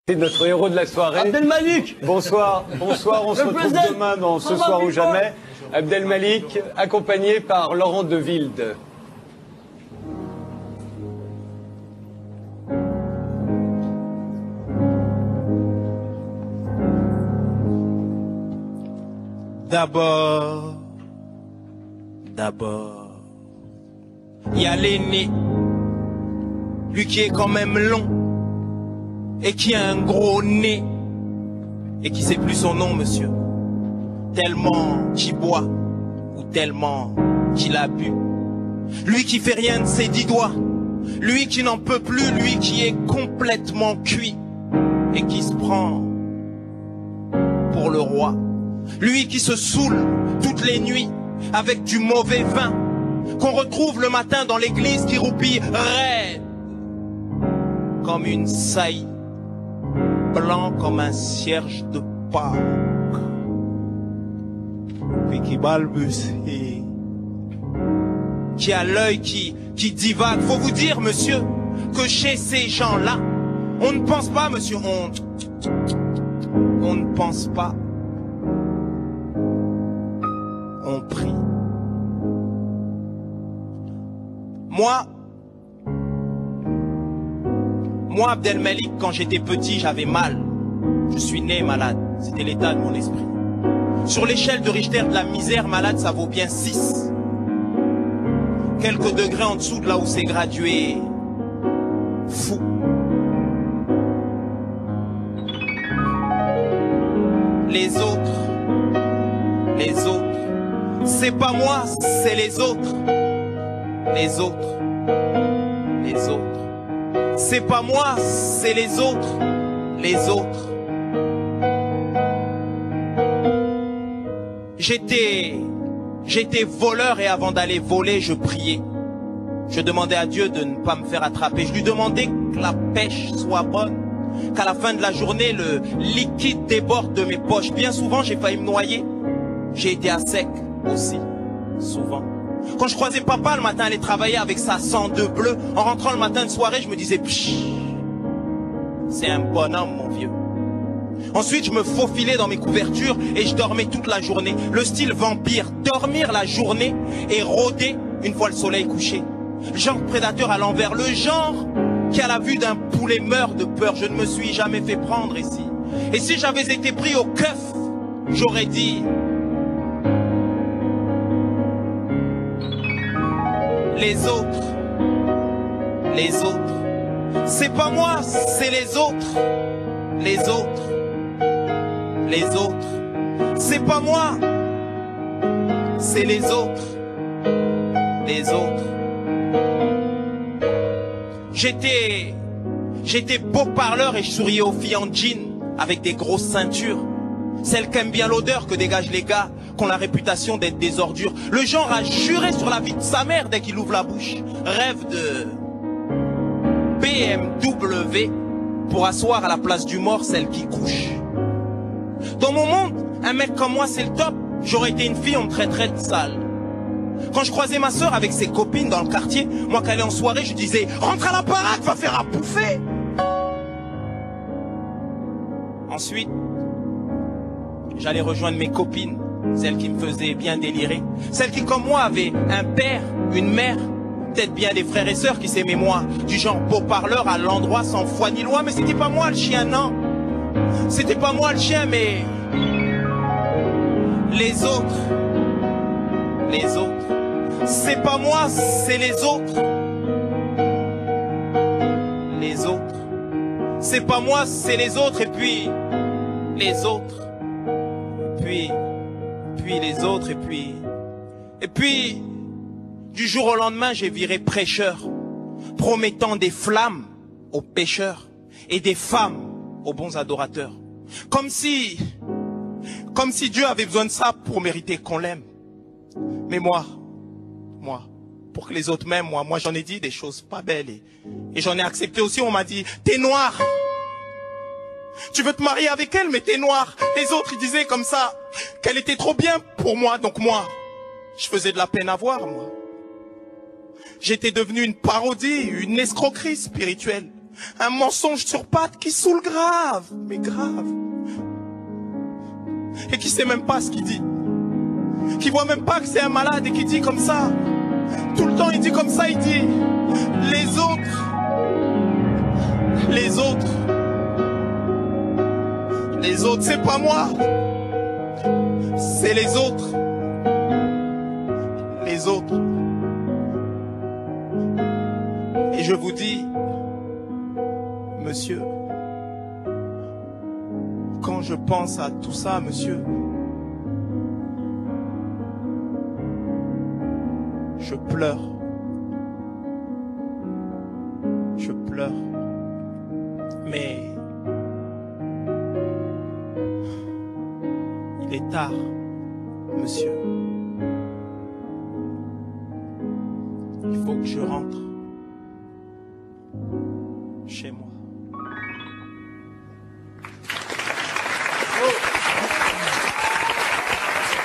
C'est notre héros de la soirée. Abdelmalik. Bonsoir, bonsoir, on se retrouve demain dans Ce soir ou jamais. Abdelmalik, accompagné par Laurent De Wilde. D'abord, il y a l'aîné, lui qui est quand même long, et qui a un gros nez, et qui sait plus son nom, monsieur. Tellement qu'il boit, ou tellement qu'il a bu. Lui qui fait rien de ses 10 doigts, lui qui n'en peut plus, lui qui est complètement cuit, et qui se prend pour le roi. Lui qui se saoule toutes les nuits avec du mauvais vin, qu'on retrouve le matin dans l'église qui roupille raide comme une saillie, blanc comme un cierge de Pâques, puis qui balbutie, qui a l'œil qui divague. Faut vous dire, monsieur, que chez ces gens-là, on ne pense pas, monsieur, on ne pense pas. On prie. Moi, Abdelmalik, quand j'étais petit, j'avais mal. Je suis né malade. C'était l'état de mon esprit. Sur l'échelle de Richter de la misère, malade, ça vaut bien 6. Quelques degrés en dessous de là où c'est gradué. Fou. Les autres. C'est pas moi, c'est les autres. Les autres. C'est pas moi, c'est les autres. Les autres. J'étais voleur et avant d'aller voler, je priais. Je demandais à Dieu de ne pas me faire attraper. Je lui demandais que la pêche soit bonne, qu'à la fin de la journée, le liquide déborde de mes poches. Bien souvent, j'ai failli me noyer. J'ai été à sec aussi, souvent. Quand je croisais papa le matin aller travailler avec sa 102 bleue, en rentrant le matin de soirée, je me disais, c'est un bonhomme, mon vieux. Ensuite, je me faufilais dans mes couvertures et je dormais toute la journée. Le style vampire, dormir la journée et rôder une fois le soleil couché. Le genre prédateur à l'envers, le genre qui à la vue d'un poulet meurt de peur. Je ne me suis jamais fait prendre ici. Et si j'avais été pris au keuf, j'aurais dit... Les autres. C'est pas moi, c'est les autres. Les autres. C'est pas moi, c'est les autres. Les autres. J'étais beau parleur et je souriais aux filles en jean avec des grosses ceintures. Celles qui aiment bien l'odeur que dégagent les gars, qui ont la réputation d'être des ordures. Le genre à jurer sur la vie de sa mère dès qu'il ouvre la bouche. Rêve de BMW pour asseoir à la place du mort celle qui couche. Dans mon monde, un mec comme moi c'est le top. J'aurais été une fille, on me traiterait de sale. Quand je croisais ma soeur avec ses copines dans le quartier, moi qui allais en soirée, je disais « Rentre à la parade, va faire à bouffer !» Ensuite, j'allais rejoindre mes copines, celles qui me faisaient bien délirer. Celles qui, comme moi, avaient un père, une mère, peut-être bien des frères et sœurs qui s'aimaient moi. Du genre beau parleur à l'endroit sans foi ni loi. Mais c'était pas moi le chien, non. C'était pas moi le chien, mais... Les autres. C'est pas moi, c'est les autres. Les autres. C'est pas moi, c'est les autres. Et puis... Les autres. Puis les autres, et puis, du jour au lendemain, j'ai viré prêcheur, promettant des flammes aux pécheurs et des femmes aux bons adorateurs. Comme si Dieu avait besoin de ça pour mériter qu'on l'aime. Mais moi, pour que les autres m'aiment, moi j'en ai dit des choses pas belles et j'en ai accepté aussi. On m'a dit, t'es noir. Tu veux te marier avec elle, mais t'es noir. Les autres, ils disaient comme ça qu'elle était trop bien pour moi. Donc moi, je faisais de la peine à voir, moi. J'étais devenu une parodie, une escroquerie spirituelle. Un mensonge sur pattes qui saoule grave, mais grave. Et qui sait même pas ce qu'il dit. Qui voit même pas que c'est un malade et qui dit comme ça. Tout le temps il dit comme ça, il dit les autres. Les autres. Les autres, c'est pas moi. C'est les autres. Les autres. Et je vous dis, monsieur, quand je pense à tout ça, monsieur, je pleure. Je pleure. Mais il est tard, monsieur. Il faut que je rentre.